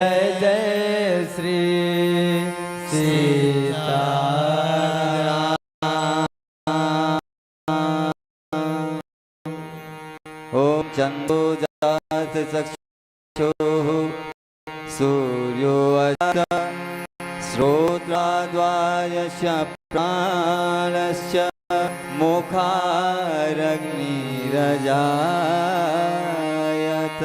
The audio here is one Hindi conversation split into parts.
जय जय श्री सीताराम। ओम चंदो जात चक्षुः सूर्यो श्रोत्राद्वायस्य प्राणस्य मुखारग्निरजायत।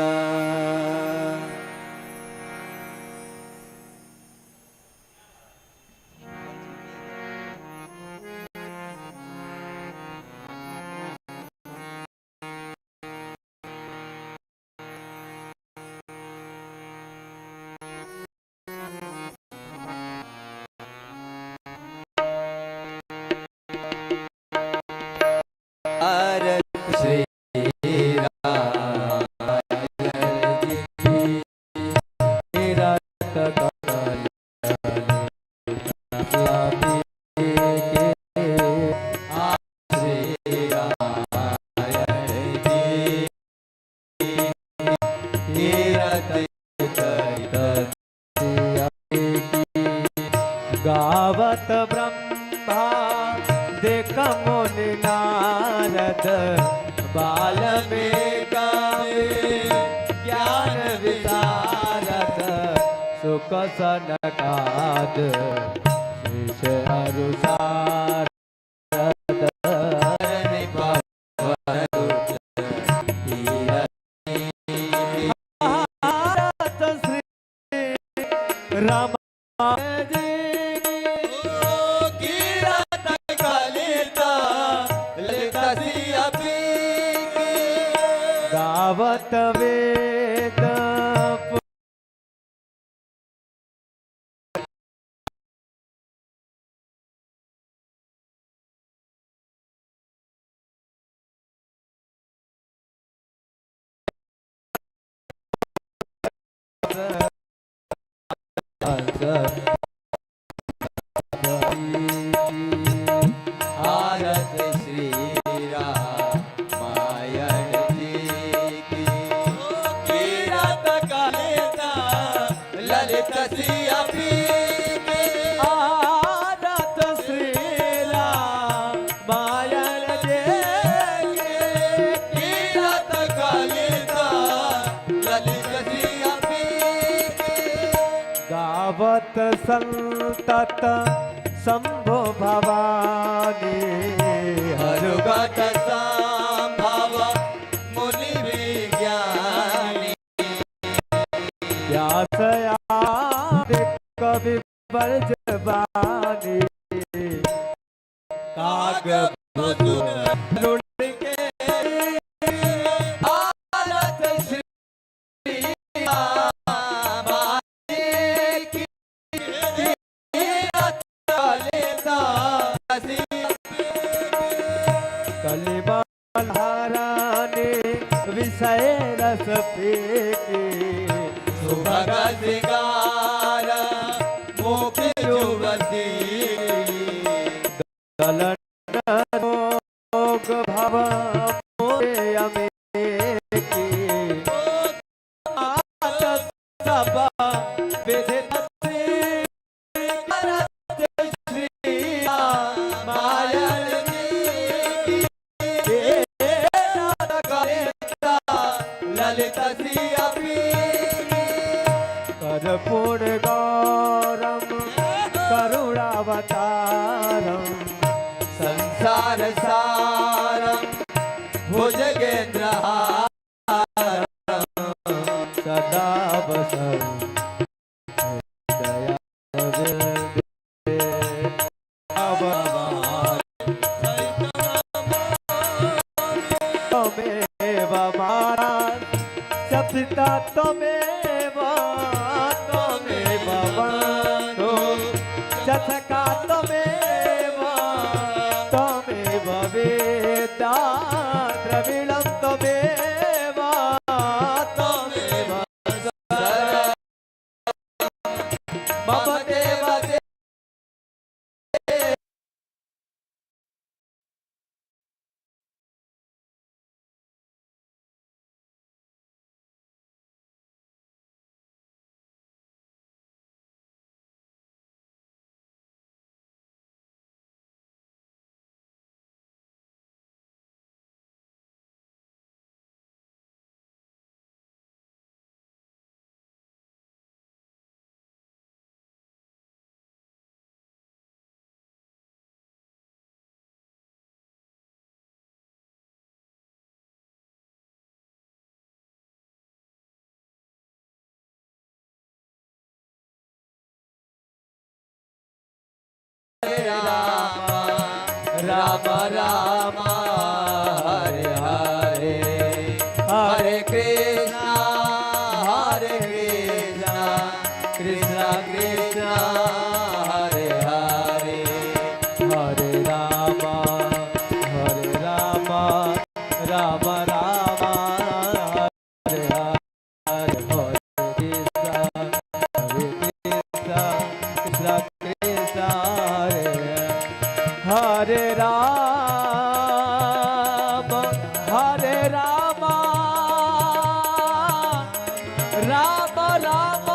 श्री गावत ब्रह्मा देख मुनि नारद बाल्मीकि ज्ञान विशारद सुख सनकाद शीश अनुसार राम गावत वेद आरत श्री रामायण जी की कीरत कलिता ललित सिया पी की आरत श्री रामायण जी की कीरत कलिता ललित सिया पी की गावत संतत शंभो भवानी हरुगत संभव मुनि विज्ञानी व्यास आदि कवि बरजबानी काग बधुर के आरत श्री कलिबलहाराने विषय रस फेंके सुभग सिंगार मुख युवती गलन रोग भव मोरे अमेकी आत सब विधित कर्पूर गौरम करुणावतारम संसार सारम भुजगेन्द्रहारम सदा वसं दया तमेव मारा पिता तमेव तमेव बन्धु चषका तमेव तमेव वेदा द्रविणं तमेव तमेव मम देव कृष्णा कृष्णा हरे हरे हरे राम राम राम हरे हरे कृष्णा कृष्णा कृष्णा हरे राम राम राम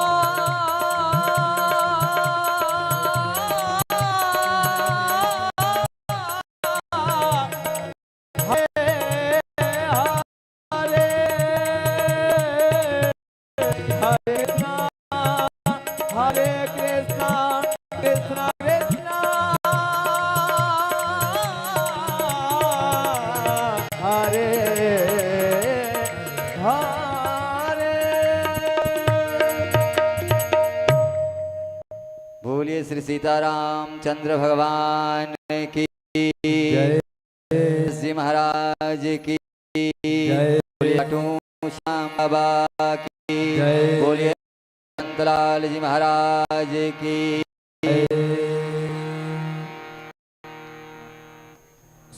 हरे कृष्णा कृष्णा कृष्णा हरे हरे। बोलिए श्री सीताराम चंद्र भगवान की जय जी महाराज की जय बोलिए श्याम बाबा की जय बोलिए लाल जी महाराज की।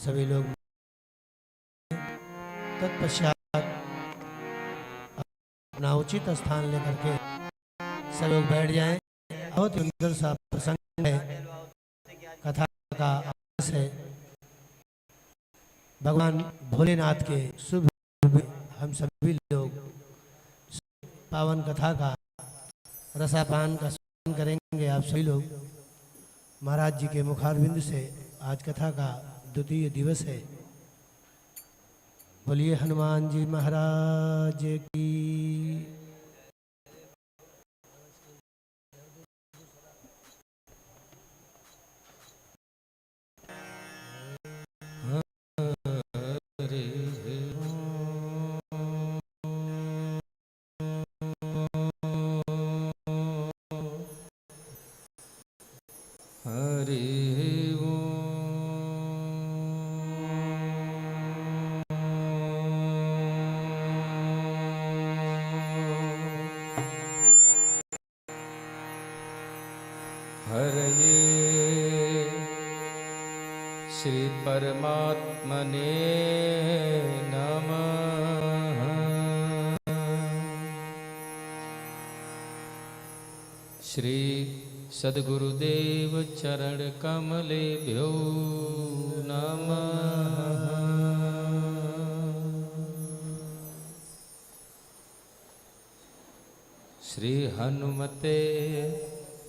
सभी लोग तत्पश्चात अपना उचित स्थान लेकर के सब लोग बैठ जाएं। बहुत सुंदर सा प्रसंग है, कथा का आभास है। भगवान भोलेनाथ के शुभ हम सभी लोग पावन कथा का रसापान का सेवन करेंगे। आप सभी लोग महाराज जी के मुखारविंद से आज कथा का द्वितीय दिवस है। बोलिए हनुमान जी महाराज की। हरये श्री परमात्मने नमः। श्री सद्गुरुदेव चरण कमलेभ्यो नमः। श्री हनुमते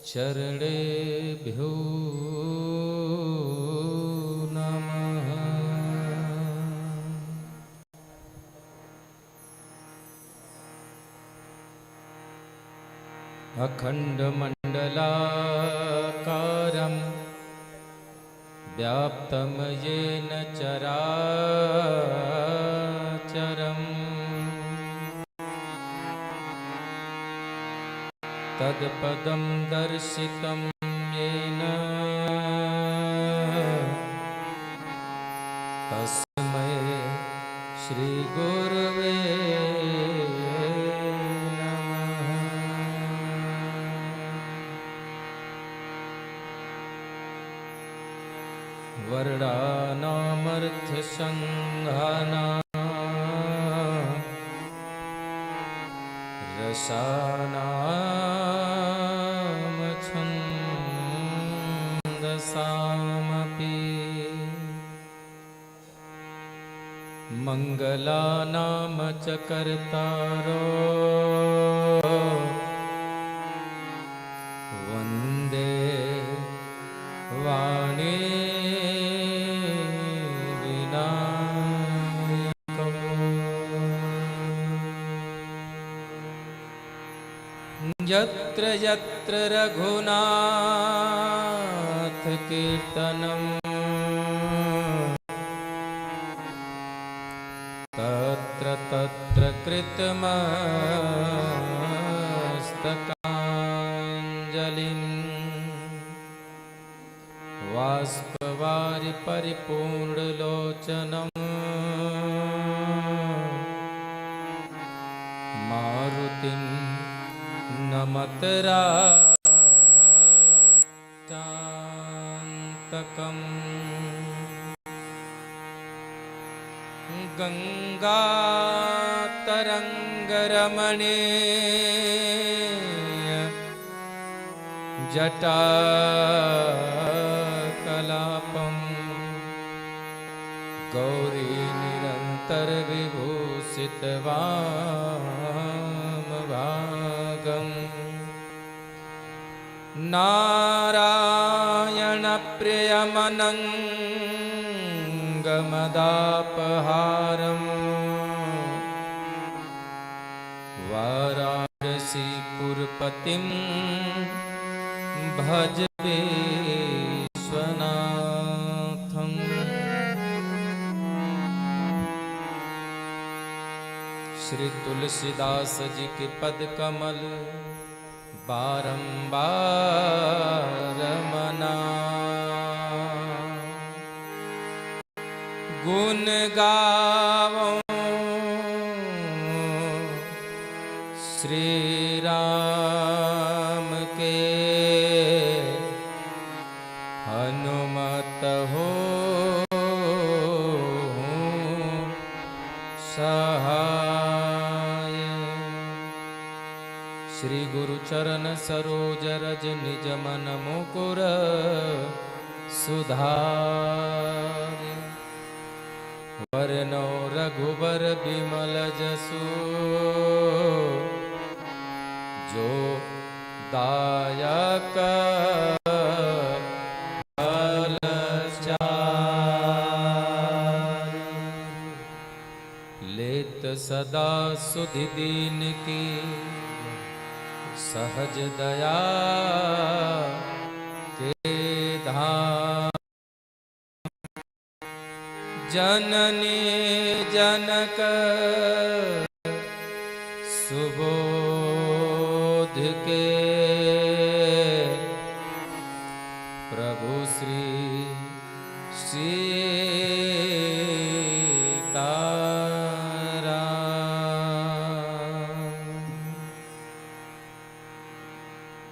चरणेभ्यो नमः। अखण्डमण्डलाकारं व्याप्तं येन चराचरम् तत्पदं दर्शितं येन तस्मै श्रीगुरवे नमः। वर्णानामर्थसङ्घानां रसानां छन्दसामपि मङ्गलानां च कर्तारो वन्दे वाणी यत्र यत्र रघुनाथ कीर्तनं तत्र तत्र कृतमस्तकाञ्जलिं बाष्पवारि परिपूर्णलोचनं मारुतिं ममतराक्षान्तकम् गङ्गातरङ्गरमणीय जटाकलापम् गौरी निरन्तरविभूषितवामभागम् नारायणप्रियमनङ्गमदापहारम् वाराणसीपुरपतिं भज विश्वनाथम्। श्री तुलसीदास जी के पद कमल बारंबार मना गुण गावो श्री राम के हनुमत हो सहाय। श्री गुरु चरण सरोज रज निज मन मुकुर सुधार वरनो रघुबर बिमल जसु जो दायक फल चार। लेत सदा सुधि दीन की सहज दया के धाम। जननी जनक सुबोध के प्रभु श्री सीताराम।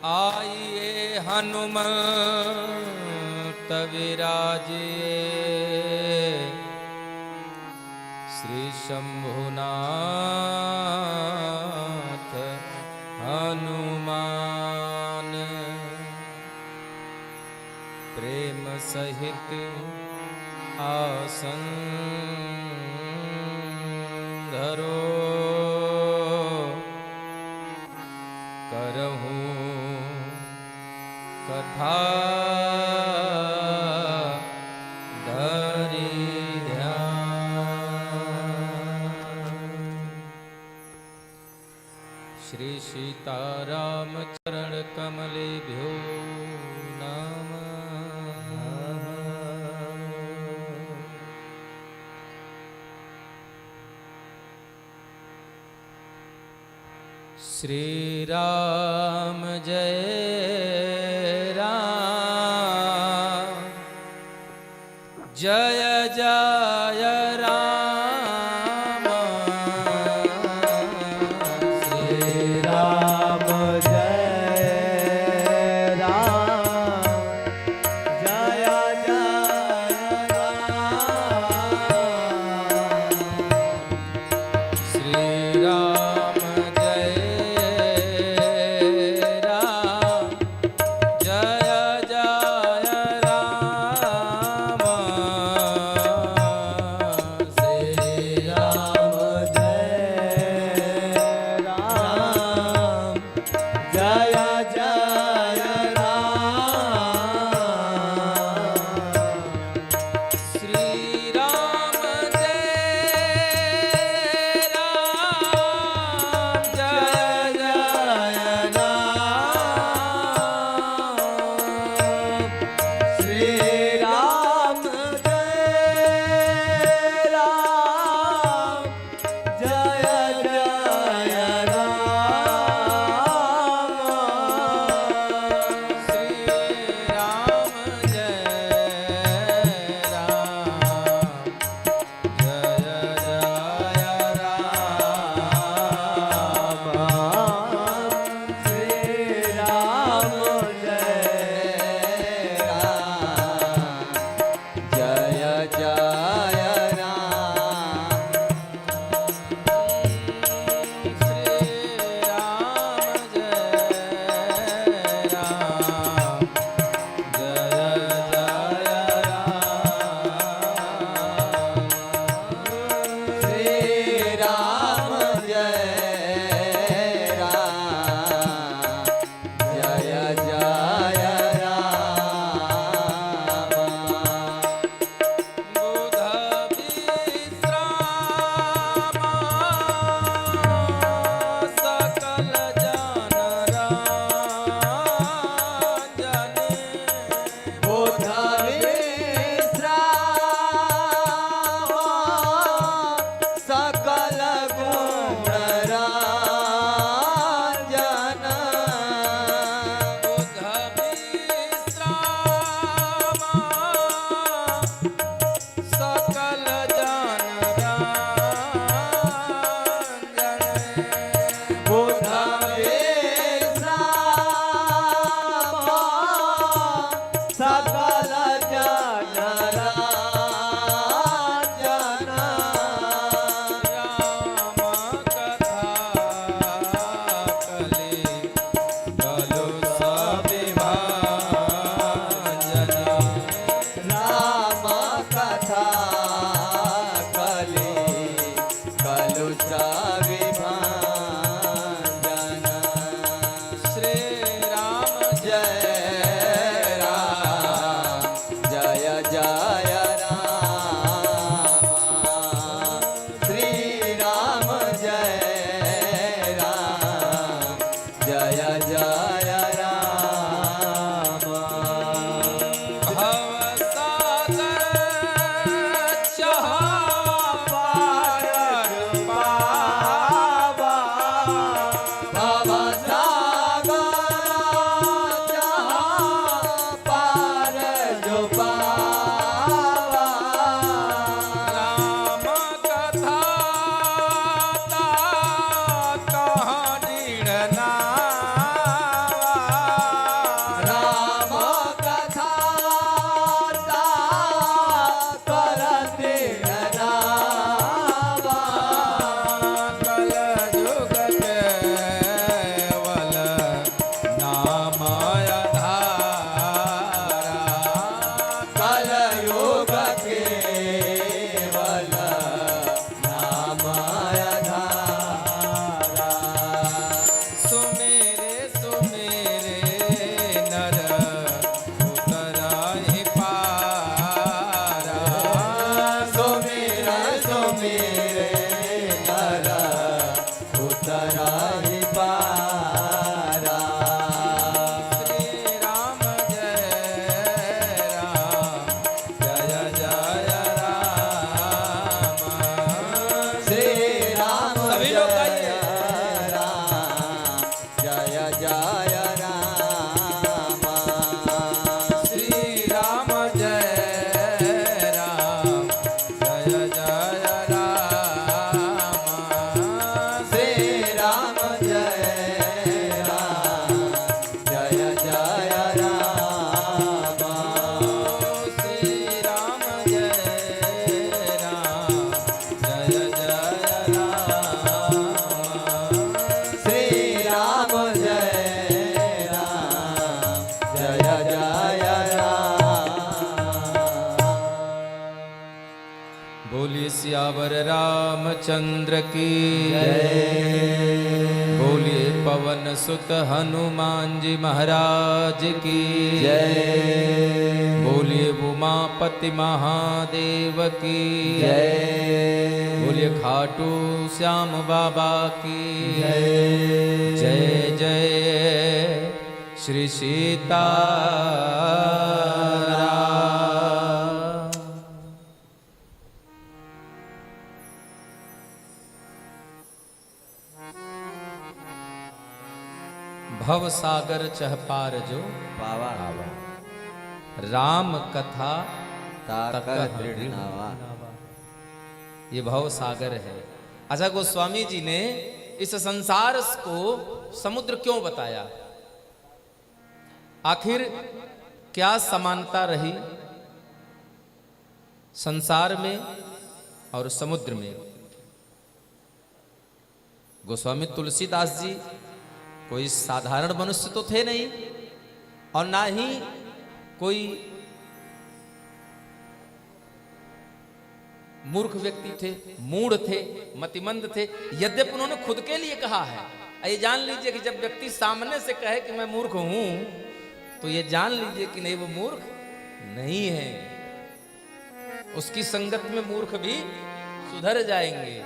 आइए हनुमत विराजिए श्री शंभुनाथ हनुमान। प्रेम सहित आसन धरो करहूँ कथा धरि ध्यान। श्री सीताराम चरण कमलेभ्यो नमः। श्री राम जय राम जय जय राम। श्री राम जय राम जय जय राम। श्री राम जय राम जय राम जय जय राम श्री राम जय राम जय जय राम भवसागर चहा पार पावा भवसागर जहाँ पार जो पावा राम कथा कहाँ डीड़नावा राम कथा करते रावा कल युग केवल नाम आधारा कलयुग केवल नाम आधारा सुमेरे सुमेरे नर उतराहि पारा सुमिर सुमिरे नर उतराहि पारा श्री राम जय राम जय जय राम श्री राम सभी लोग जय गाइए। राम जय जय राम श्री राम जय राम जय जय राम श्री राम जय राम जय जय राम श्री राम जय राम जय जय राम श्री राम जय राम जय जय राम बोलिए सियावर रामचंद्र की बोलिए पवन सुत हनुमान जी महाराज की जय बोलिए उमापति महादेव की जय बोलिए खाटू श्याम बाबा की जय जय श्री सीताराम। भव सागर चह पार जो बाबा राम कथा ताकर दृढ़ नावा ये भव सागर है। अच्छा, गोस्वामी जी ने इस संसार को समुद्र क्यों बताया? आखिर क्या समानता रही संसार में और समुद्र में? गोस्वामी तुलसीदास जी कोई साधारण मनुष्य तो थे नहीं और ना ही कोई मूर्ख व्यक्ति थे, मूढ़ थे, मतिमंद थे। यद्यपि उन्होंने खुद के लिए कहा है। ये जान लीजिए कि जब व्यक्ति सामने से कहे कि मैं मूर्ख हूं तो ये जान लीजिए कि नहीं, वो मूर्ख नहीं है। उसकी संगत में मूर्ख भी सुधर जाएंगे।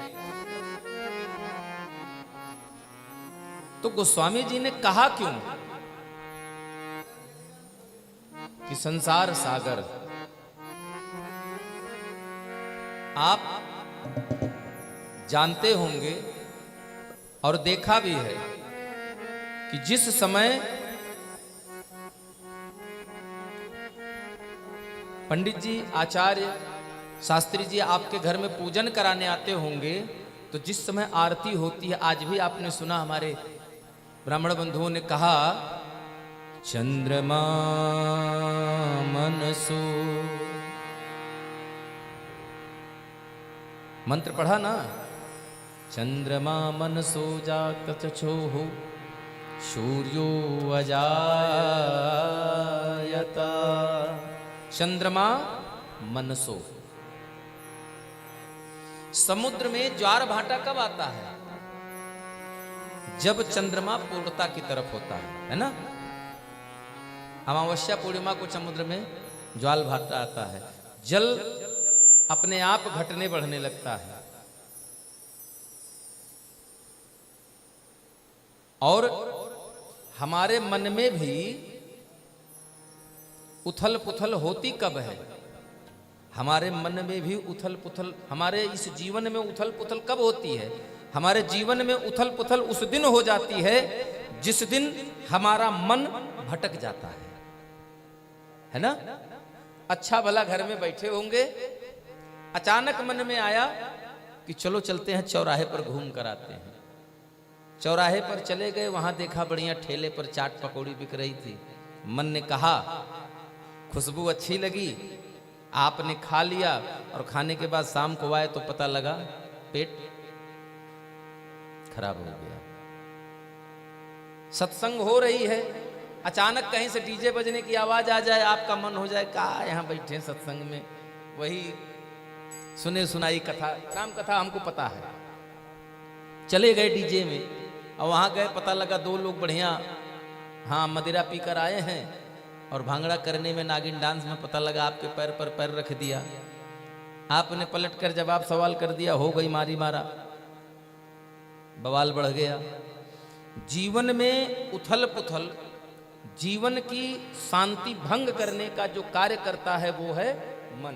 तो गोस्वामी जी ने कहा क्यों कि संसार सागर, आप जानते होंगे और देखा भी है कि जिस समय पंडित जी, आचार्य, शास्त्री जी आपके घर में पूजन कराने आते होंगे, तो जिस समय आरती होती है, आज भी आपने सुना हमारे ब्राह्मण बंधुओं ने कहा, चंद्रमा मनसो, मंत्र पढ़ा ना, चंद्रमा मनसो जागत चक्षुः सूर्यो अजायत। चंद्रमा मनसो, समुद्र में ज्वार भाटा कब आता है? जब चंद्रमा पूर्णता की तरफ होता है ना। अमावस्या पूर्णिमा को समुद्र में ज्वाल भाटा आता है, जल अपने आप घटने बढ़ने लगता है। और हमारे मन में भी उथल पुथल होती कब है? हमारे मन में भी उथल पुथल, हमारे इस जीवन में उथल पुथल कब होती है? हमारे जीवन में उथल पुथल उस दिन हो जाती है जिस दिन हमारा मन भटक जाता है ना? अच्छा भला घर में बैठे होंगे, अचानक मन में आया कि चलो चलते हैं चौराहे पर घूम कर आते हैं। चौराहे पर चले गए, वहां देखा बढ़िया ठेले पर चाट पकौड़ी बिक रही थी। मन ने कहा, खुशबू अच्छी लगी, आपने खा लिया और खाने के बाद शाम को आए तो पता लगा पेट खराब हो गया। सत्संग हो रही है, अचानक कहीं से डीजे बजने की आवाज आ जाए, आपका मन हो जाए का यहां बैठे सत्संग में, वही सुने सुनाई कथा, राम कथा हमको पता है। चले गए डीजे में और वहां गए, पता लगा दो लोग बढ़िया हाँ मदिरा पीकर आए हैं और भांगड़ा करने में, नागिन डांस में पता लगा आपके पैर पर पैर रख दिया। आपने पलट कर जवाब सवाल कर दिया, हो गई मारी मारा, बवाल बढ़ गया। जीवन में उथल पुथल, जीवन की शांति भंग करने का जो कार्य करता है वो है मन,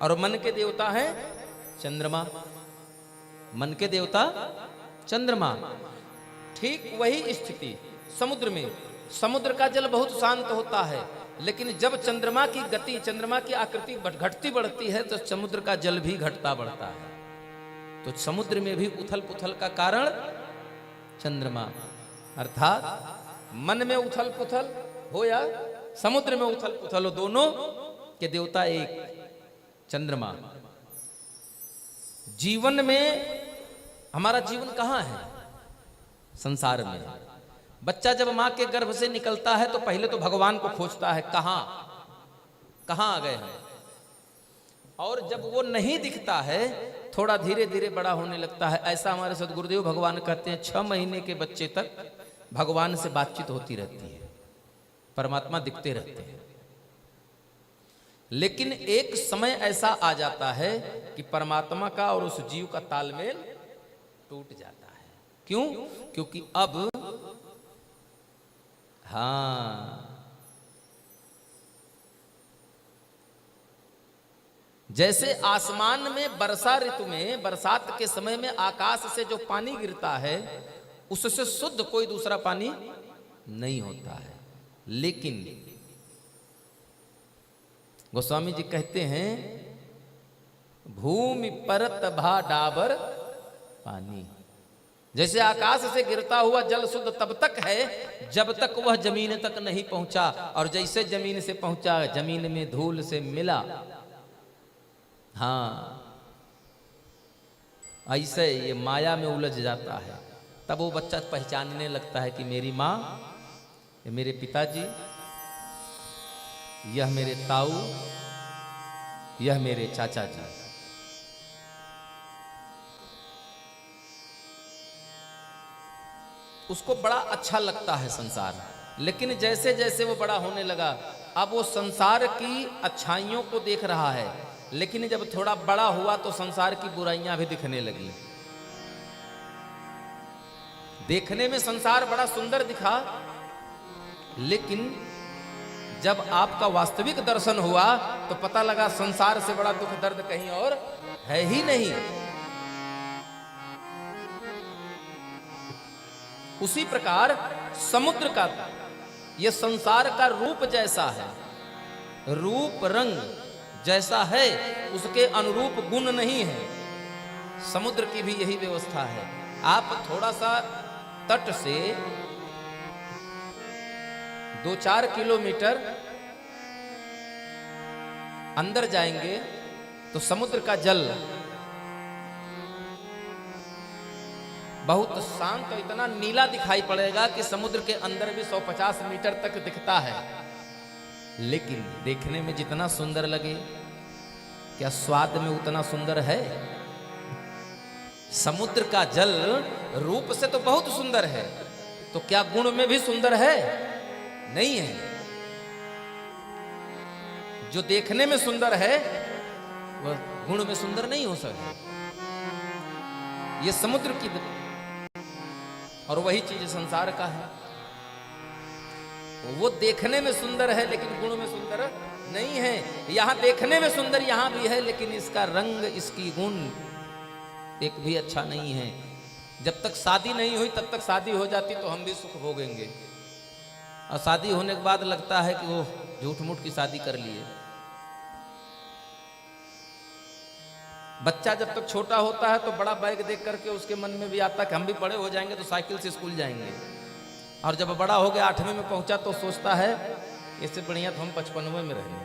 और मन के देवता है चंद्रमा। मन के देवता चंद्रमा। ठीक वही स्थिति समुद्र में, समुद्र का जल बहुत शांत होता है, लेकिन जब चंद्रमा की गति, चंद्रमा की आकृति घटती बढ़ती है तो समुद्र का जल भी घटता बढ़ता है। तो समुद्र में भी उथल पुथल का कारण चंद्रमा, अर्थात मन में उथल पुथल हो या समुद्र में उथल पुथल हो, दोनों के देवता एक चंद्रमा। जीवन में, हमारा जीवन कहां है? संसार में। बच्चा जब मां के गर्भ से निकलता है तो पहले तो भगवान को खोजता है, कहां कहां आ गए हैं। और जब वो नहीं दिखता है, थोड़ा धीरे धीरे बड़ा होने लगता है। ऐसा हमारे सदगुरुदेव भगवान कहते हैं, 6 महीने के बच्चे तक भगवान से बातचीत होती रहती है, परमात्मा दिखते रहते हैं। लेकिन एक समय ऐसा आ जाता है कि परमात्मा का और उस जीव का तालमेल टूट जाता है। क्यों? क्योंकि अब हाँ, जैसे आसमान में वर्षा ऋतु में, बरसात के समय में आकाश से जो पानी गिरता है उससे शुद्ध कोई दूसरा पानी नहीं होता है। लेकिन गोस्वामी जी कहते हैं, भूमि परत भा डाबर पानी। जैसे आकाश से गिरता हुआ जल शुद्ध तब तक है जब तक वह जमीन तक नहीं पहुंचा, और जैसे जमीन से पहुंचा, जमीन में धूल से मिला। हाँ, ऐसे ये माया में उलझ जाता है। तब वो बच्चा पहचानने लगता है कि मेरी माँ, ये मेरे पिताजी, यह मेरे ताऊ, यह मेरे चाचा जी। उसको बड़ा अच्छा लगता है संसार। लेकिन जैसे जैसे वो बड़ा होने लगा, अब वो संसार की अच्छाइयों को देख रहा है, लेकिन जब थोड़ा बड़ा हुआ तो संसार की बुराइयां भी दिखने लगी। देखने में संसार बड़ा सुंदर दिखा, लेकिन जब आपका वास्तविक दर्शन हुआ तो पता लगा संसार से बड़ा दुख दर्द कहीं और है ही नहीं। उसी प्रकार समुद्र का, यह संसार का रूप जैसा है, रूप रंग जैसा है, उसके अनुरूप गुण नहीं है। समुद्र की भी यही व्यवस्था है। आप थोड़ा सा तट से 2-4 किलोमीटर अंदर जाएंगे तो समुद्र का जल बहुत शांत और इतना नीला दिखाई पड़ेगा कि समुद्र के अंदर भी 150 मीटर तक दिखता है। लेकिन देखने में जितना सुंदर लगे, क्या स्वाद में उतना सुंदर है? समुद्र का जल रूप से तो बहुत सुंदर है, तो क्या गुण में भी सुंदर है? नहीं है। जो देखने में सुंदर है वह गुण में सुंदर नहीं हो सकता। ये समुद्र की और वही चीज संसार का है। वो देखने में सुंदर है लेकिन गुण में सुंदर नहीं है। यहां देखने में सुंदर यहां भी है लेकिन इसका रंग, इसकी गुण एक भी अच्छा नहीं है। जब तक शादी नहीं हुई तब तक शादी हो जाती तो हम भी सुख भोगेंगे, और शादी होने के बाद लगता है कि वो झूठ मूठ की शादी कर लिए। बच्चा जब तक छोटा होता है तो बड़ा बैग देख करके उसके मन में भी आता कि हम भी बड़े हो जाएंगे तो साइकिल से स्कूल जाएंगे, और जब बड़ा हो गया 8वीं में पहुंचा तो सोचता है इससे बढ़िया तो हम 55वें में रहेंगे,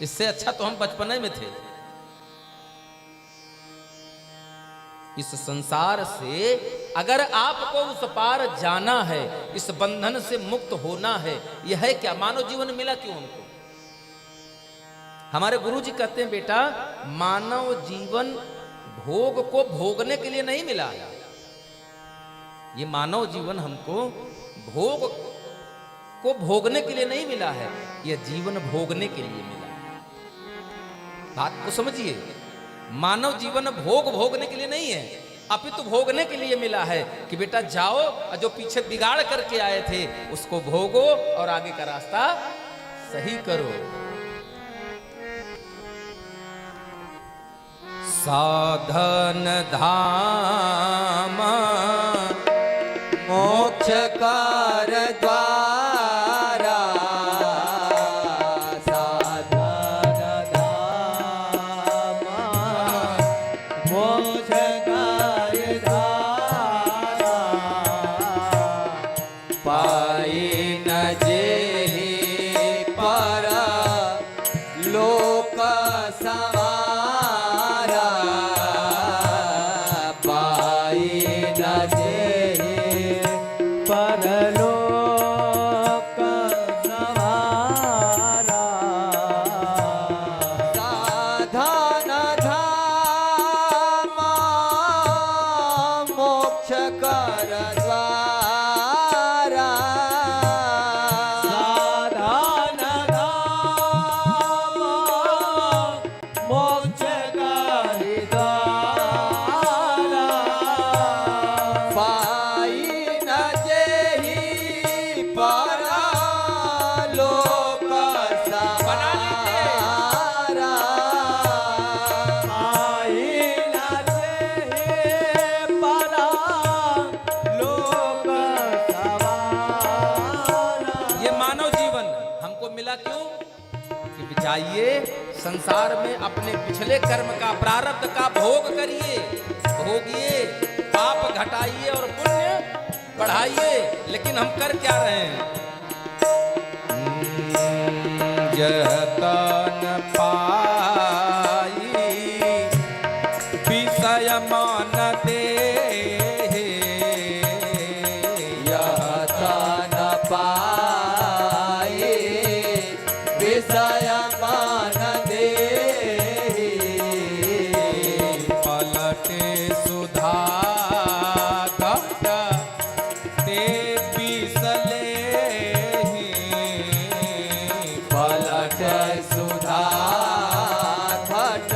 इससे अच्छा तो हम 55 में थे। इस संसार से अगर आपको उस पार जाना है, इस बंधन से मुक्त होना है, यह है क्या? मानव जीवन मिला क्यों हमको? हमारे गुरुजी कहते हैं बेटा, मानव जीवन भोग को भोगने के लिए नहीं मिला है। ये मानव जीवन हमको भोग को भोगने के लिए नहीं मिला है, यह जीवन भोगने के लिए मिला है। बात को समझिए, मानव जीवन भोग भोगने के लिए नहीं है, अपितु भोगने के लिए मिला है कि बेटा जाओ और जो पीछे बिगाड़ करके आए थे उसको भोगो और आगे का रास्ता सही करो। साधन धाम मोक्ष कार द्वारा, साधन धाम मोक्ष कार द्वारा, पाई न जेहि पर लोक सवारा, पाई न जेहि परलोक सवारा, साधन धाम मोक्ष कर द्वारा, साधन धाम मोक्ष कार द्वारा, पाई न जेहि पर लोक सवारा, आई न जेहि परा लोक सवारा। ये मानव जीवन हमको मिला क्यों? कि जाइए संसार में अपने पिछले कर्म का, प्रारब्ध का भोग करिए, भोगिए, पाप घटाइए और पुण्य बढ़ाइए। लेकिन हम कर क्या रहे हैं? जतन पाई विषय मान दे, यतन पाई विषय मान देहि, पलटे सुधा घट ते पिसले, पलट सुधा घट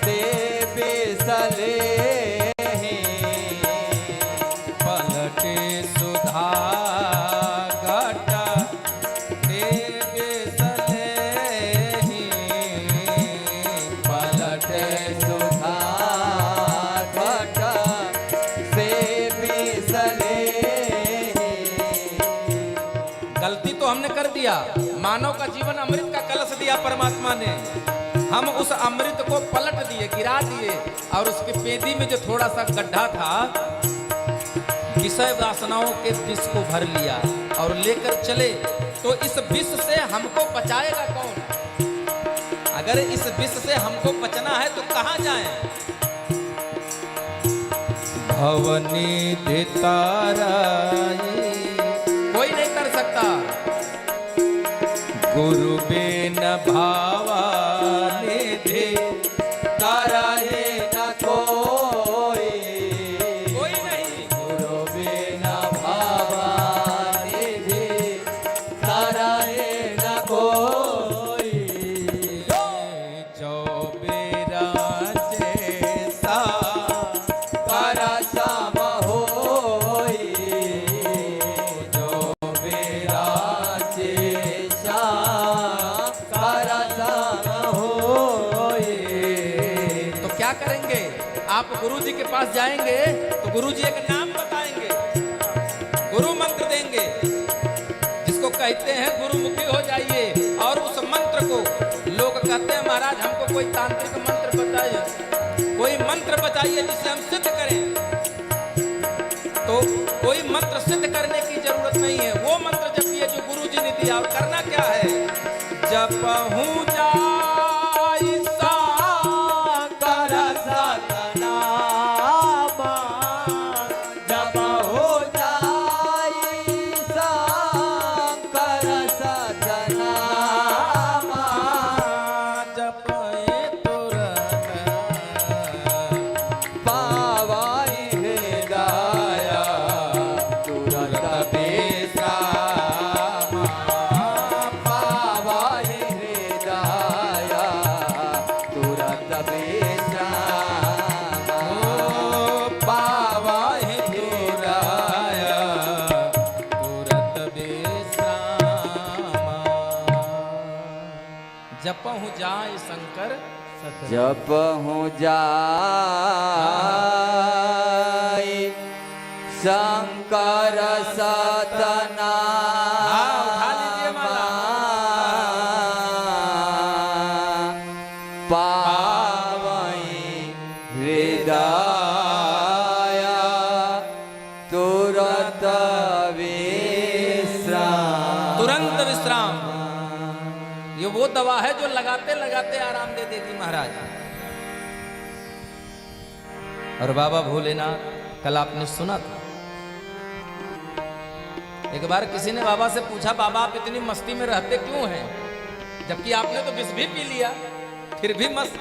ते बिसलेहि, पलटे सुधा घट ते पिसले, पलट सुधा घट से बिसलेहि। गलती तो हमने कर दिया। मानव का जीवन अमृत का कलश दिया परमात्मा ने, हम उस अमृत को पलट दिए, गिरा दिए, और उसके पेदी में जो थोड़ा सा गड्ढा था विषय वासनाओं के विष को भर लिया और लेकर चले। तो इस विष से हमको बचाएगा कौन? अगर इस विष से हमको बचना है तो कहां जाएं? भवनिधि ताराई कोई नहीं कर सकता। गुरु बिन भावा निधि ताराहे न कोई कोई नहीं। गुरु बिना भावा निधि आप गुरु जी के पास जाएंगे तो गुरु जी एक नाम बताएंगे, गुरु मंत्र देंगे, जिसको कहते हैं गुरुमुखी हो जाइए। और उस मंत्र को लोग कहते हैं महाराज हमको कोई तांत्रिक मंत्र बताइए, कोई मंत्र बताइए जिसे हम सिद्ध करें। तो कोई मंत्र सिद्ध करने की जरूरत नहीं है, वो मंत्र जपिए जो गुरु जी ने दिया। और करना क्या है, जपहूं जाई शंकर सतनामा, जपहूं जाई शंकर सतनामा, जपए तुरंत पावाई हृदय तुरंत विश्राम, पावाई हृदय तुरंत विश्राम, पावाई हृदय तुरंत विश्राम। जपहु जाय शंकर जप हूँ जाय शंकर उठा लीजिए माला। पावई हृदय तुरंत विश्राम। तुरंत विश्राम, ये वो दवा है जो लगाते लगाते आराम दे देती महाराज। और बाबा भोलेनाथ, कल आपने सुना था, एक बार किसी ने बाबा से पूछा, बाबा आप इतनी मस्ती में रहते क्यों हैं, जबकि आपने तो विष भी पी लिया फिर भी मस्त।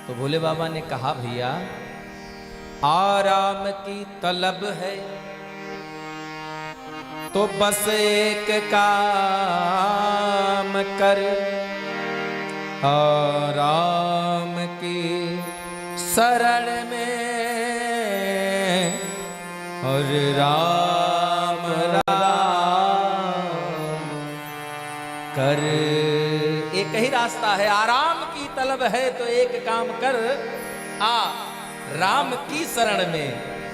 तो भोले बाबा ने कहा, भैया आराम की तलब है तो बस एक काम कर, आराम की शरण में और राम राम कर। एक ही रास्ता है, आराम की तलब है तो एक काम कर, आ राम की शरण में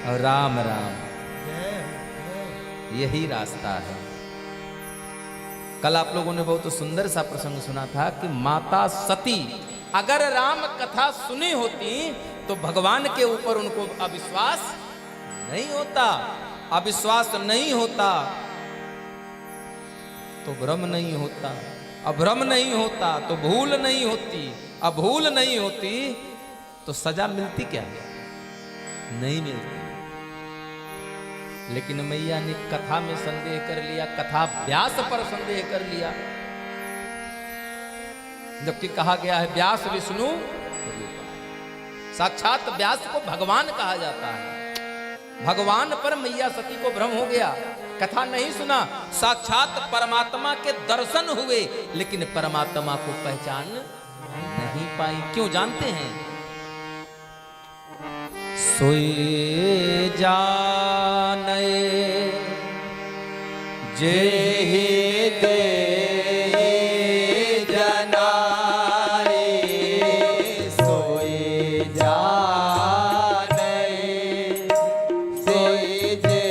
और राम राम, यही रास्ता है। कल आप लोगों ने बहुत सुंदर सा प्रसंग सुना था कि माता सती अगर राम कथा सुनी होती तो भगवान के ऊपर उनको अविश्वास नहीं होता, अविश्वास नहीं होता तो भ्रम नहीं होता, अभ्रम नहीं होता तो भूल नहीं होती, अभूल नहीं होती तो सजा मिलती क्या, नहीं मिलती। लेकिन मैया ने कथा में संदेह कर लिया, कथा व्यास पर संदेह कर लिया, जबकि कहा गया है व्यास विष्णु साक्षात व्यास को भगवान कहा जाता है। भगवान पर मैया सती को भ्रम हो गया, कथा नहीं सुना, साक्षात परमात्मा के दर्शन हुए लेकिन परमात्मा को पहचान नहीं पाई। क्यों जानते हैं, सोए जाने जेहि दे जनाए, सोए जाने सोए जे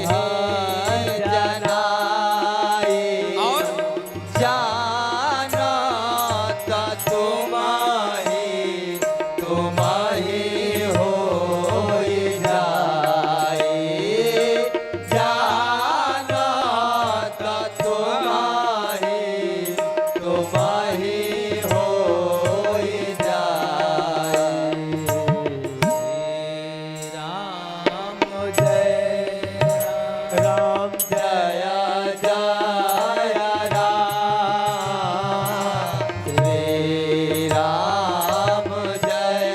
हर जनाए, और जानत तुम्हारी तुम्हारी होई जाए, जानत तुम्हारी तुम्हारी होई जाए। राम राम जय जय राम, श्री राम जय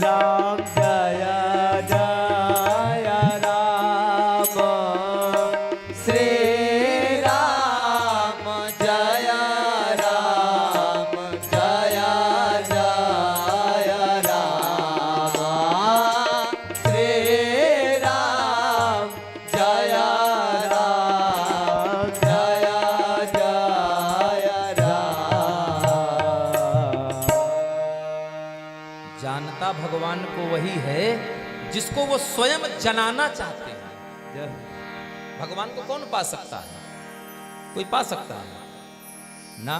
राम, जय जय राम, श्री राम जय राम, जय जय राम, श्री राम जय वही है जिसको वो स्वयं जनाना चाहते हैं। भगवान को कौन पा सकता है? कोई पा सकता है ना?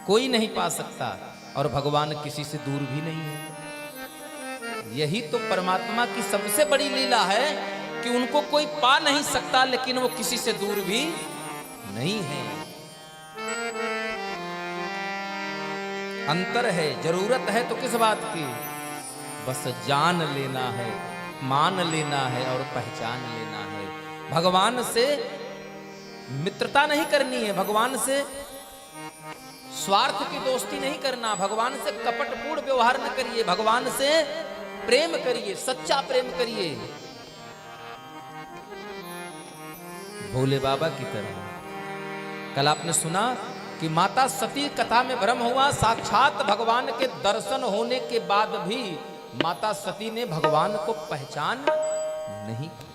कोई नहीं पा सकता। और भगवान किसी से दूर भी नहीं है। यही तो परमात्मा की सबसे बड़ी लीला है कि उनको कोई पा नहीं सकता, लेकिन वो किसी से दूर भी नहीं है। अंतर है, जरूरत है तो किस बात की? बस जान लेना है, मान लेना है और पहचान लेना है। भगवान से मित्रता नहीं करनी है, भगवान से स्वार्थ की दोस्ती नहीं करना, भगवान से कपटपूर्ण व्यवहार न करिए, भगवान से प्रेम करिए, सच्चा प्रेम करिए, भोले बाबा की तरह। कल आपने सुना कि माता सती कथा में भ्रम हुआ, साक्षात भगवान के दर्शन होने के बाद भी माता सती ने भगवान को पहचान नहीं की।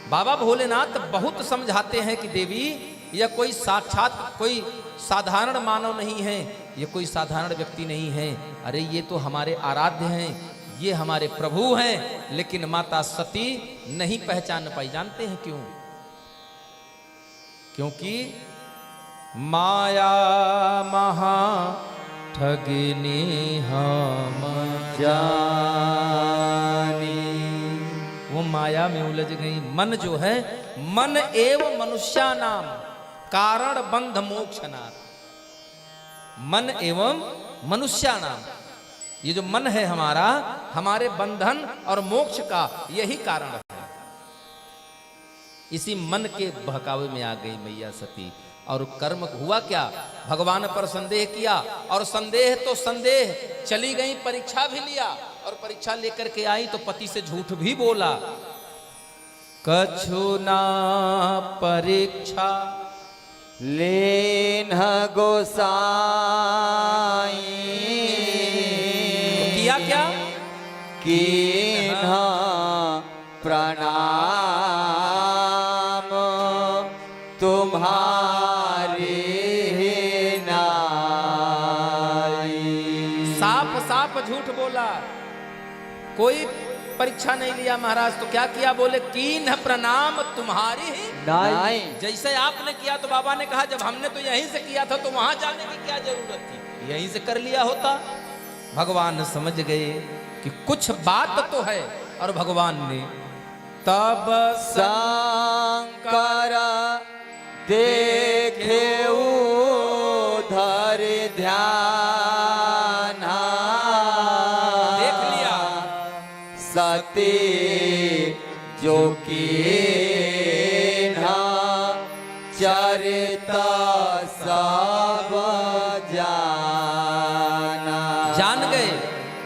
बाबा भोलेनाथ बहुत समझाते हैं कि देवी यह कोई साक्षात कोई साधारण मानव नहीं है, ये कोई साधारण व्यक्ति नहीं है। अरे ये तो हमारे आराध्य हैं, ये हमारे प्रभु हैं। लेकिन माता सती नहीं पहचान पाई। जानते हैं क्यों? क्योंकि माया महा ठगिनी हम जानी। वो माया में उलझ गई। मन जो है, मन एवं मनुष्या नाम कारण बंध मोक्ष नाम। मन एवं मनुष्या नाम, ये जो मन है हमारा, हमारे बंधन और मोक्ष का यही कारण है। इसी मन के बहकावे में आ गई मैया सती। और कर्म हुआ क्या? भगवान पर संदेह किया, और संदेह तो संदेह, चली गई, परीक्षा भी लिया, और परीक्षा लेकर के आई तो पति से झूठ भी बोला। कछु ना परीक्षा लेन गोसाई। किया क्या? कीन्हा प्रणाम तुम्हारे नाई। साफ साफ झूठ बोला, कोई परीक्षा नहीं लिया महाराज। तो क्या किया? बोले कीन्ह प्रणाम तुम्हारी ही नाई। जैसे आपने किया तो बाबा ने कहा जब हमने तो यहीं से किया था तो वहां जाने की क्या जरूरत थी, यहीं से कर लिया होता। भगवान समझ गए कि कुछ बात तो है, और भगवान ने तब शंकर देखे उधर ध्यान। देख लिया सती जो की चरित सब जाना। जान गए,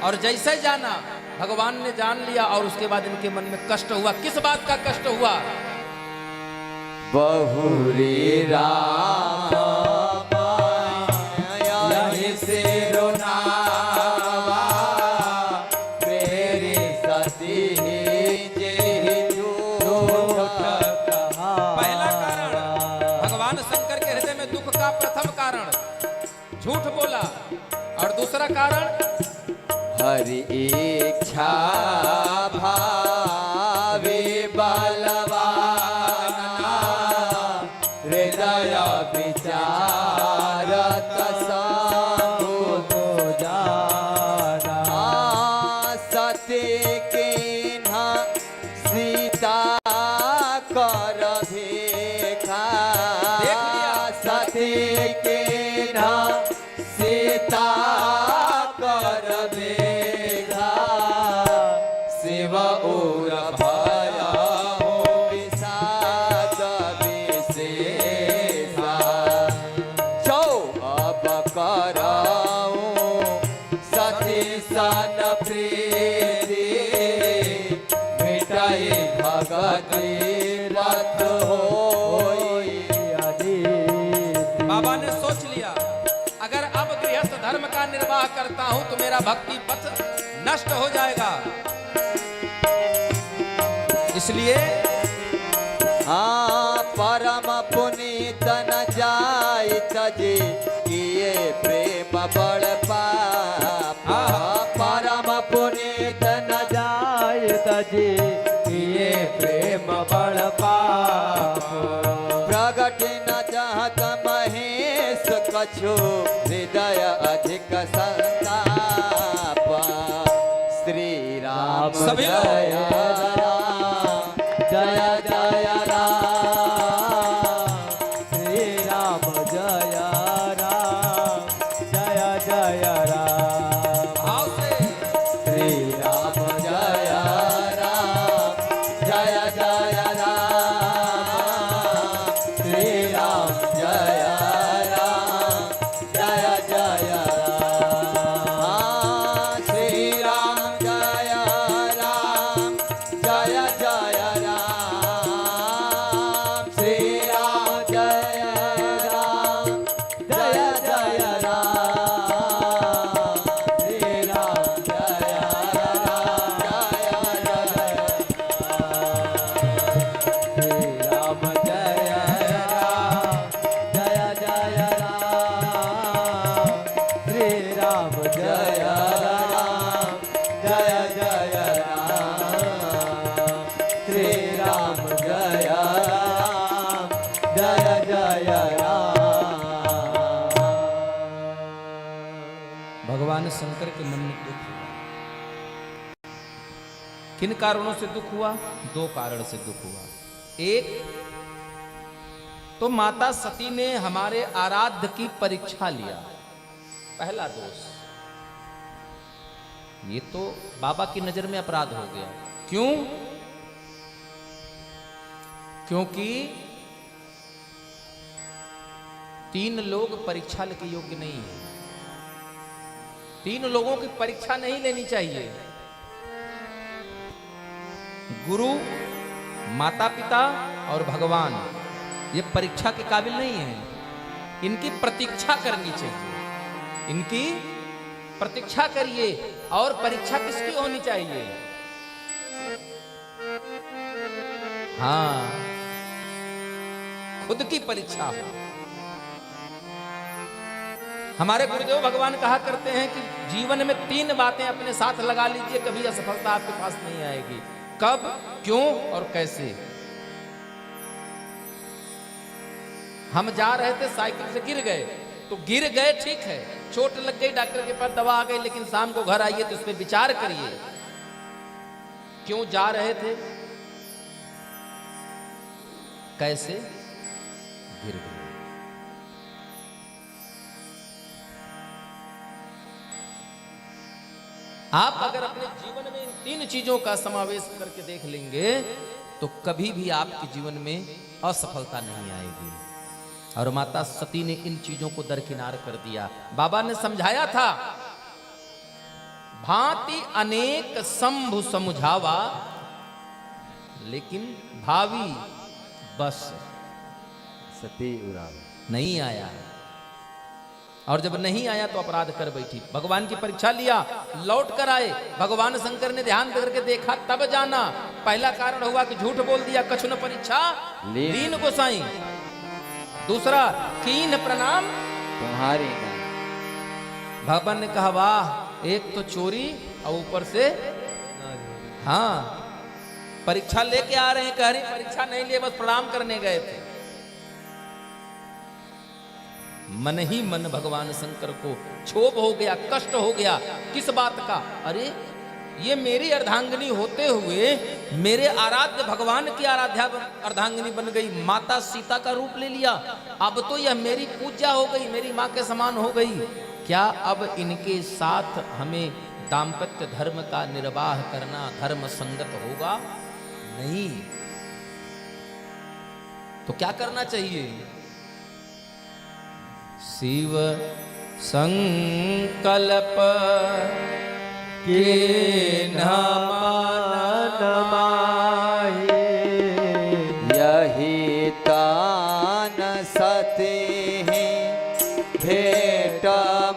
और जैसे जाना भगवान ने जान लिया, और उसके बाद इनके मन में कष्ट हुआ। किस बात का कष्ट हुआ? बहुरी राम यहीं से रोनावा, मेरी सती जे झूठ कहा। पहला कारण भगवान शंकर के हृदय में दुख का प्रथम कारण झूठ बोला, और दूसरा कारण हरि इच्छा भावे बलवाना, हृदय विचारत सबको जाना। सती कीन्हा सीता कर भेखा। देख लिया। सती कीन्हा सीता कर भेखा। शिव और भय हो विषाद विशेषा। जो अब कराऊं सती सन प्रीति, मिटाई भगति रथ होई अधीर। बाबा ने सोच लिया अगर अब गृहस्थ धर्म का निर्वाह करता हूं तो मेरा भक्ति पथ नष्ट हो जाएगा। इसलिए हाँ परम पुनीत न जाय तजे, किए प्रेम बड़ पाप। परम प्रेम बड़ पाप प्रगट न चाहत महेश कछु हृदय अधिक संताप श्री राम सभी लोग। जय राम जय जय राम श्री राम जय राम जय जय राम भाव से श्री राम जय राम जय जय राम श्री राम जय राम जय जय राम श्री राम जय राम जय जय राम श्री राम जय राम जय जय राम श्री राम जय राम जय श्री राम जय राम जय जय राम श्री राम जय राम जय जय राम। भगवान शंकर के मन में दुख हुआ। किन कारणों से दुख हुआ? दो कारण से दुख हुआ। एक तो माता सती ने हमारे आराध्य की परीक्षा लिया, पहला दोष। ये तो बाबा की नजर में अपराध हो गया। क्यों? क्योंकि 3 लोग परीक्षा के योग्य नहीं है। 3 लोगों की परीक्षा नहीं लेनी चाहिए। गुरु, माता पिता और भगवान, ये परीक्षा के काबिल नहीं है। इनकी प्रतीक्षा करनी चाहिए। इनकी प्रतीक्षा करिए। और परीक्षा किसकी होनी चाहिए? हाँ, खुद की परीक्षा हो। हमारे गुरुदेव भगवान कहा करते हैं कि जीवन में 3 बातें अपने साथ लगा लीजिए, कभी असफलता आपके पास नहीं आएगी। कब, क्यों और कैसे। हम जा रहे थे, साइकिल से गिर गए, तो गिर गए ठीक है, चोट लग गई, डॉक्टर के पास दवा आ गई, लेकिन शाम को घर आइए तो इस पे विचार करिए, क्यों जा रहे थे, कैसे गिर गए। आप अगर अपने जीवन में इन 3 चीजों का समावेश करके देख लेंगे तो कभी भी आपके जीवन में असफलता नहीं आएगी। और माता सती ने इन चीजों को दरकिनार कर दिया। बाबा ने समझाया था, भांति अनेक शंभु समुझावा, लेकिन भावी बस सती उड़ावा नहीं आया। और जब नहीं आया तो अपराध कर बैठी। भगवान की परीक्षा लिया, लौट कर आए। भगवान शंकर ने ध्यान करके देखा, तब जाना। पहला कारण हुआ कि झूठ बोल दिया, कछु न परीक्षा लीन गोसाई। दूसरा, कीन प्रणाम तुम्हारी नहीं। भगवान ने कहा, वाह, एक तो चोरी और ऊपर से हाँ परीक्षा लेके आ रहे हैं, कह रही परीक्षा नहीं लिए, बस प्रणाम करने गए थे। मन ही मन भगवान शंकर को क्षोभ हो गया, कष्ट हो गया। किस बात का? अरे ये मेरी अर्धांगिनी होते हुए मेरे आराध्य भगवान की आराध्या अर्धांगिनी बन गई, माता सीता का रूप ले लिया। अब तो यह मेरी पूजा हो गई, मेरी माँ के समान हो गई। क्या अब इनके साथ हमें दाम्पत्य धर्म का निर्वाह करना धर्म संगत होगा? नहीं। तो क्या करना चाहिए? शिव संकल्प के न मान माहे, यही तान सती भेट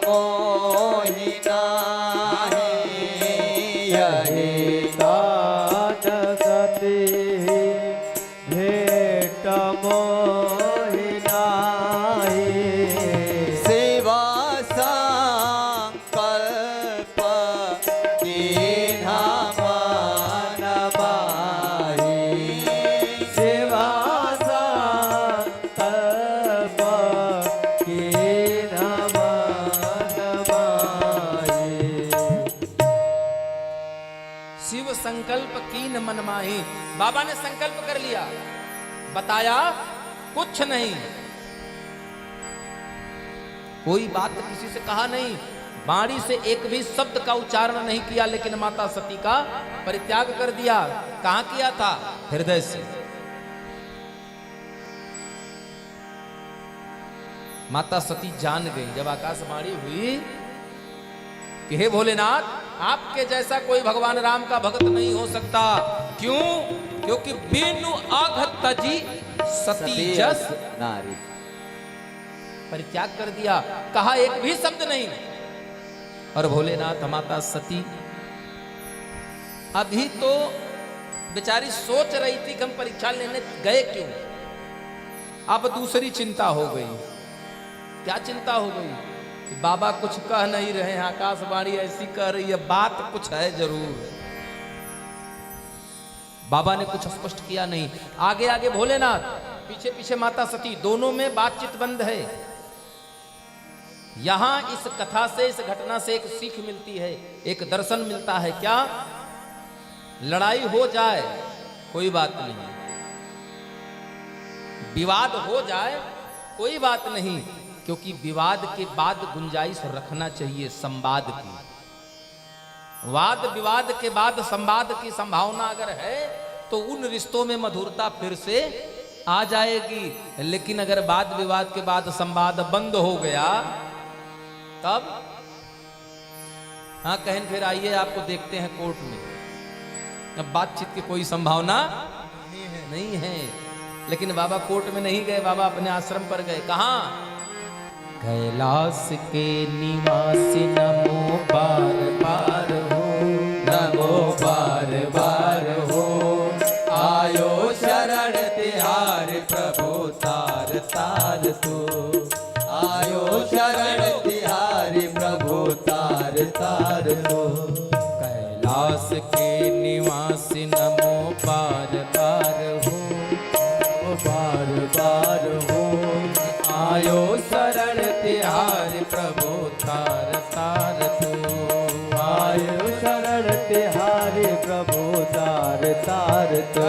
मोहि नाहि। यही तान सती भेट मोहि नाहि। शिव संकल्प कीन्ह मान माहि। माही। बाबा ने संकल्प कर लिया, बताया कुछ नहीं, कोई बात किसी से कहा नहीं, वाणी से एक भी शब्द का उच्चारण नहीं किया, लेकिन माता सती का परित्याग कर दिया। कहां किया था? हृदय से। माता सती जान गई जब आकाशवाणी हुई कि हे भोलेनाथ, आपके जैसा कोई भगवान राम का भक्त नहीं हो सकता। क्यों? क्योंकि बिनु आघत तजी सती जस नारी। परित्याग कर दिया, कहा एक भी शब्द नहीं। और भोलेनाथ, माता सती अभी तो बेचारी सोच रही थी कि हम परीक्षा लेने गए क्यों। अब दूसरी चिंता हो गई। क्या चिंता हो गई? कि बाबा कुछ कह नहीं रहे हैं, आकाशवाणी ऐसी कह रही है, बात कुछ है जरूर। बाबा ने कुछ स्पष्ट किया नहीं। आगे आगे भोलेनाथ, पीछे पीछे माता सती, दोनों में बातचीत बंद है। यहां इस कथा से, इस घटना से एक सीख मिलती है, एक दर्शन मिलता है। क्या? लड़ाई हो जाए कोई बात नहीं, विवाद हो जाए कोई बात नहीं, क्योंकि विवाद के बाद गुंजाइश रखना चाहिए संवाद की। वाद विवाद के बाद संवाद की संभावना अगर है तो उन रिश्तों में मधुरता फिर से आ जाएगी। लेकिन अगर वाद विवाद के बाद संवाद बंद हो गया तब हाँ, कहें फिर आइए आपको देखते हैं कोर्ट में। अब बातचीत की कोई संभावना नहीं है। लेकिन बाबा कोर्ट में नहीं गए, बाबा अपने आश्रम पर गए। कहां? कैलाश के निवासी नमो बार बार हो, नमो बार बार हो, आयो शरण तिहार प्रभु तार तार तू, आयो शरण तिहार प्रभु तार तार तू। कैलाश के निवासी नमो बार बार हो, बार बार हो, आयो शरण तिहार प्रभु तार तार तू, आयो शरण तिहार प्रभु तार तार तू।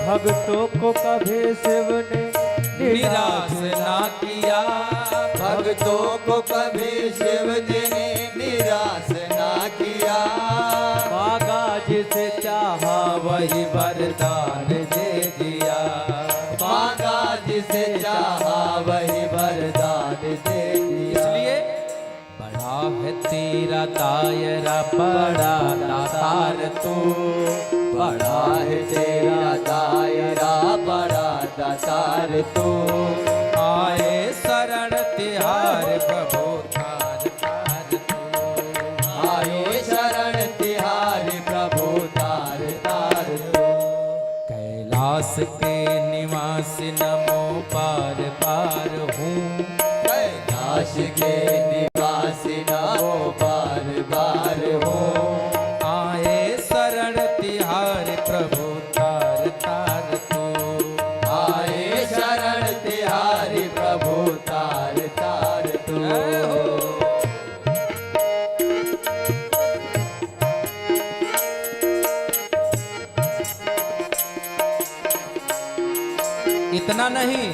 भक्तों को कभी शिव ने निराश ना किया, भक्तों को कभी शिव जी ने निराश ना किया। मांगा जिसे चाहा वही वरदान दे दिया, मांगा जिसे चाहा वही वरदान दे दिया। इसलिए बड़ा है तेरा दायरा, बड़ा दातार तू, बड़ा है तेरा दायरा, बड़ा दातार तू, आए शरण तिहार प्रभु तार तार तू, आए शरण तिहार प्रभु तार तार तू। कैलाश के निवासी नमो पार पार हूँ, कैलाश के निवासी नमो बार बार हो, आए शरण तिहार प्रभु तार तार तू, आए शरण तिहार प्रभु तार तार तू। इतना नहीं,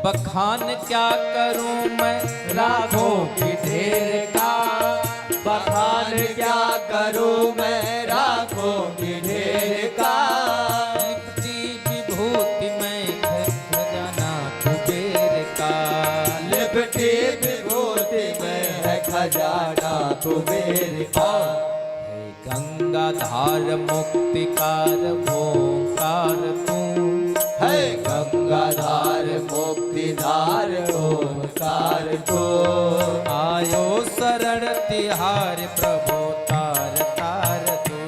बखान क्या करूं मैं लाखों की ढेर का, बखान क्या करूं मैं राखों की ढेर का, लिपटी विभूति में खजाना कुबेर का, लिपटी विभूति में है खजाना कुबेर का। हे गंगाधार मुक्तिकार ओंकार तू, है गंगाधार मुक्तिधार ओंकार तू, आयो शरण तिहार प्रभु तार तार तू,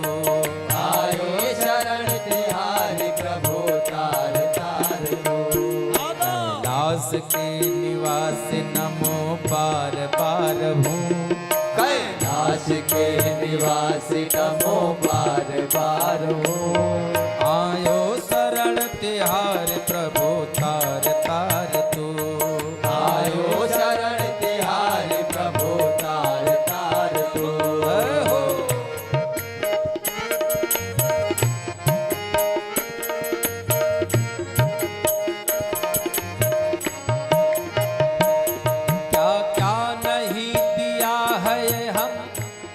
आयो शरण तिहार प्रभु तार तार तू। कैलाश के निवासी नमो पार पार हूँ, कैलाश के निवासी नमो बार बार हो, आयो शरण तिहार प्रभु तार तार तू, आयो शरण तिहार प्रभु तार तार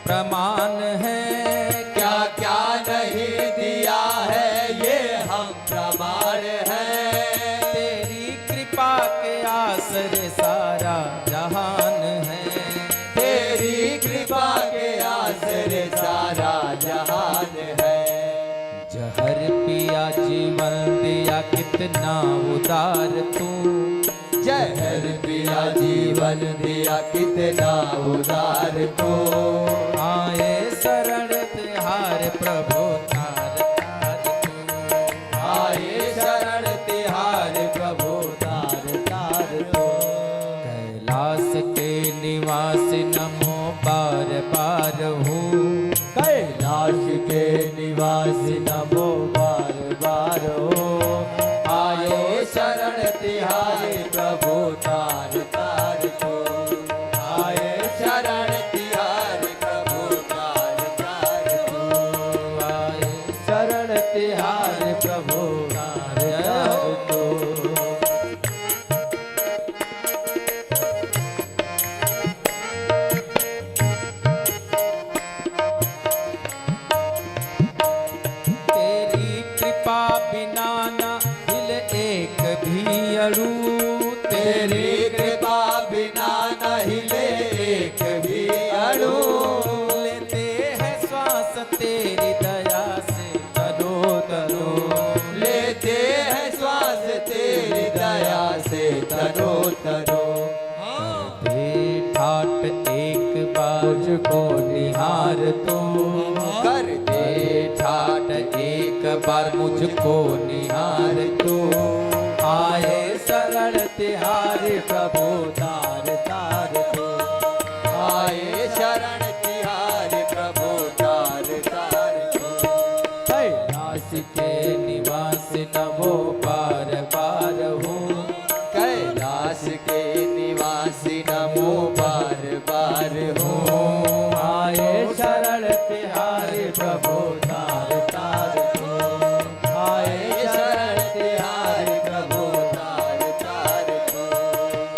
प्रमाण है, क्या क्या नहीं दिया है ये हम प्रमाण है। तेरी कृपा के आसरे सारा जहान है, तेरी कृपा के आसरे सारा जहान है। जहर पिया जीवन दिया कितना उदार तू, जहर पिया जीवन दिया कितना उदार तू। आए शरण तिहार प्रभु तार तार तू, आए शरण तिहार प्रभु तार तार तू। कैलाश के निवासी नमो बार बार हूँ, कैलाश के निवासी नमो बार बार हो। आए शरण तिहारी प्रभु तार तार को। आए शरण तिहारी प्रभु तार तार को। आए शरण तिहारी प्रभु तार तार को। तेरी कृपा बिना न हिल एक भी अड़ू, तेरी कृपा बिना न हिले एक भी अणु। लेते हैं श्वास तेरी दया से तरो तरो, लेते हैं श्वास तेरी दया से तरो तरो। दे ठाट एक बार मुझको निहार तू, कर दे ठाट एक बार मुझको निहार तू। आए शरण तिहारी प्रभु तार तार को। आए शरण तिहारी प्रभु तार तार को। कैलाश के निवास नमो बार बार हूँ, कैलाश के निवासी नमो बार बार हो। आए शरण तिहारी प्रभु तार तार को। आए शरण तिहारी प्रभु तार तार को।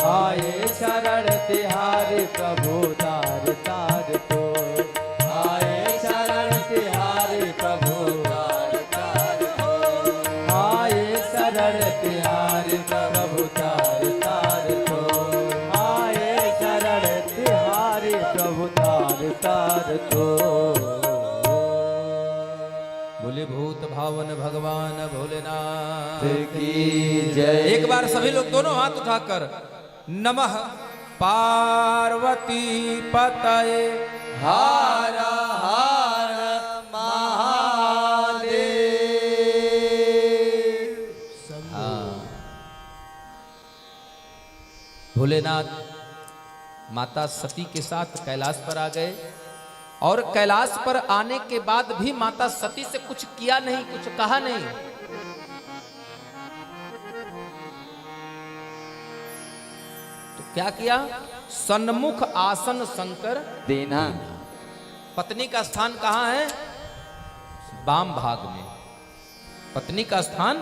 आए शरण तिहारी प्रभु तार तार को। आए शरण तिहारी प्रभु तार तार को। आए शरण तिहारी प्रभु तार तार को। आए शरण तिहारी प्रभु तार तार को। बोले भूत भावन भगवान भोलेनाथ की जय। एक बार सभी लोग दोनों हाथ उठाकर नमः पार्वती पतये हर हर महादेव। भोलेनाथ माता सती के साथ कैलाश पर आ गए, और कैलाश पर आने के बाद भी माता सती से कुछ किया नहीं, कुछ कहा नहीं। तो क्या किया? सन्मुख आसन शंकर देना। पत्नी का स्थान कहाँ है? वाम भाग में। पत्नी का स्थान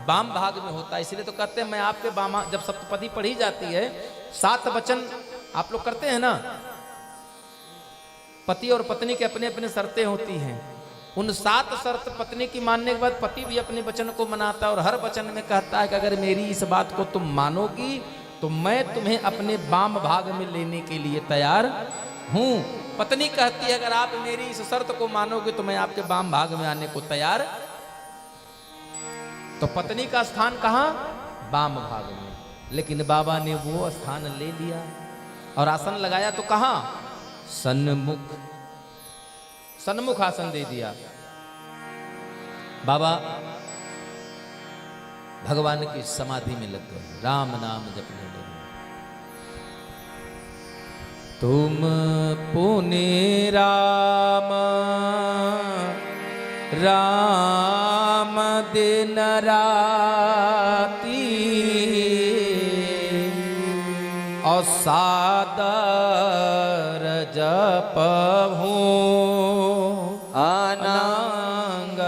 वाम भाग में होता है, इसलिए तो कहते हैं मैं आपके वामा, जब सप्तपदी पढ़ी जाती है 7 वचन आप लोग करते हैं ना, पति और पत्नी के अपने अपने शर्तें होती हैं। उन 7 शर्त पत्नी की मानने के बाद पति भी अपने वचन को मनाता है, और हर वचन में कहता है कि अगर मेरी इस बात को तुम मानोगी तो मैं तुम्हें अपने वाम भाग में लेने के लिए तैयार हूं। पत्नी कहती है अगर आप मेरी इस शर्त को मानोगे तो मैं आपके वाम भाग में आने को तैयार। तो पत्नी का स्थान कहाँ? वाम भाग में। लेकिन बाबा ने वो स्थान ले लिया और आसन लगाया तो कहाँ? सन्मुख। सन्मुख आसन दे दिया। बाबा भगवान की समाधि में लग गए, राम नाम जपने लगे। तुम पुनि राम राम दिन राती, और सादर जपहूँ अनंग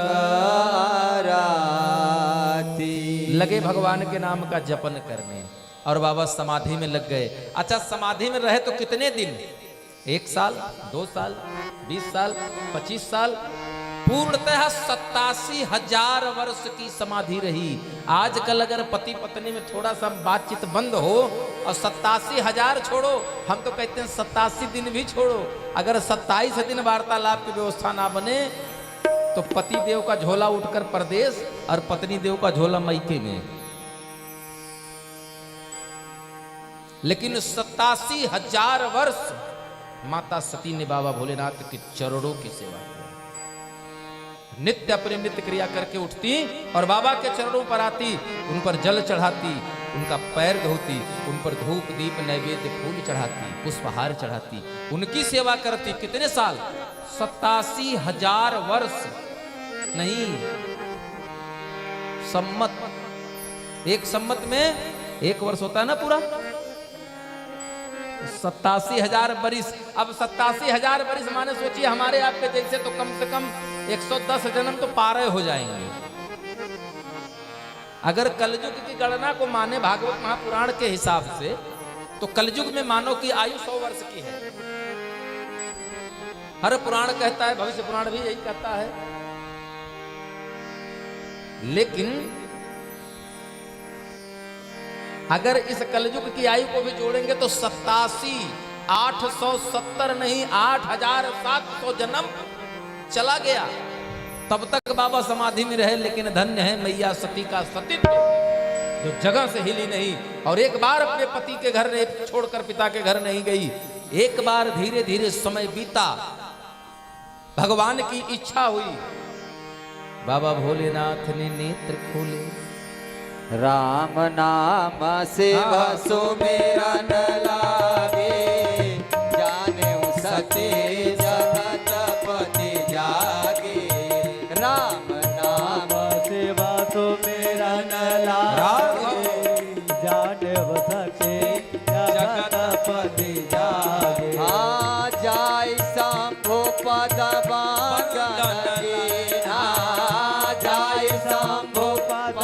आरती। लगे भगवान के नाम का जपन करने, और बाबा समाधि में लग गए। अच्छा, समाधि में रहे तो कितने दिन? 1 साल, 2 साल, 20 साल, 25 साल, पूर्णतः 87,000 वर्ष की समाधि रही। आजकल अगर पति पत्नी में थोड़ा सा बातचीत बंद हो और 87,000 छोड़ो, हम तो कहते हैं 87 दिन भी छोड़ो, अगर 27 दिन वार्तालाप की व्यवस्था ना बने तो पति देव का झोला उठकर परदेश और पत्नी देव का झोला मैके में। लेकिन 87,000 वर्ष माता सती ने बाबा भोलेनाथ के चरणों की सेवा की। नित्य अपनी नित्य क्रिया करके उठती और बाबा के चरणों पर आती, उन पर जल चढ़ाती, उनका पैर धोती, उन पर धूप दीप नैवेद्य फूल चढ़ाती, पुष्पहार चढ़ाती, उनकी सेवा करती। कितने साल? 87,000 वर्ष नहीं, सम्मत। एक सम्मत में 1 वर्ष होता है ना पूरा, 87,000 बरिस। अब 87,000 बरिस माने सोचिए हमारे आपके जैसे तो कम से कम 110 जन्म तो पार हो जाएंगे। अगर कलयुग की गणना को माने भागवत महापुराण के हिसाब से तो कलयुग में मानो की आयु 100 वर्ष की है। हर पुराण कहता है, भविष्य पुराण भी यही कहता है। लेकिन अगर इस कलयुग की आयु को भी जोड़ेंगे तो 87, 870 नहीं 8,700 जन्म चला गया, तब तक बाबा समाधि में रहे। लेकिन धन्य है मैया सती का सतीत्व, जो जगह से हिली नहीं और एक बार अपने पति के घर छोड़कर पिता के घर नहीं गई। एक बार धीरे धीरे समय बीता, भगवान की इच्छा हुई, बाबा भोलेनाथ ने नेत्र खोले। राम नाम से सुमिरन लागे, जाने सते जगत पति जागे। राम नाम से सुमिरन लागे, जाने सते जगत पति जागे। हाँ जाय शंभु पद बांधन कीन्हा, जाय शंभु पद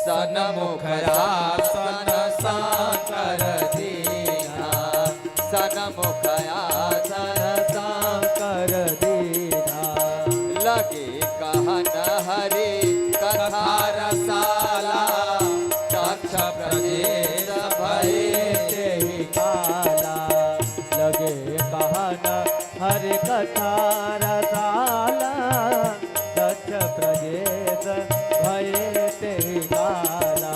सनमुख आसन साकर दीना, सनमुख आसन साकर दीना। लगे कहन हरि कथा रसाला, दक्ष प्रजेश भये तेहि काला। लगे कहन हरि कथा रसाला, दक्ष प्रजेश भये तेहि काला।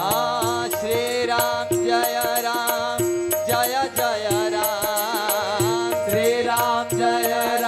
श्री राम जय राम, जय जय राम, श्री राम जय राम।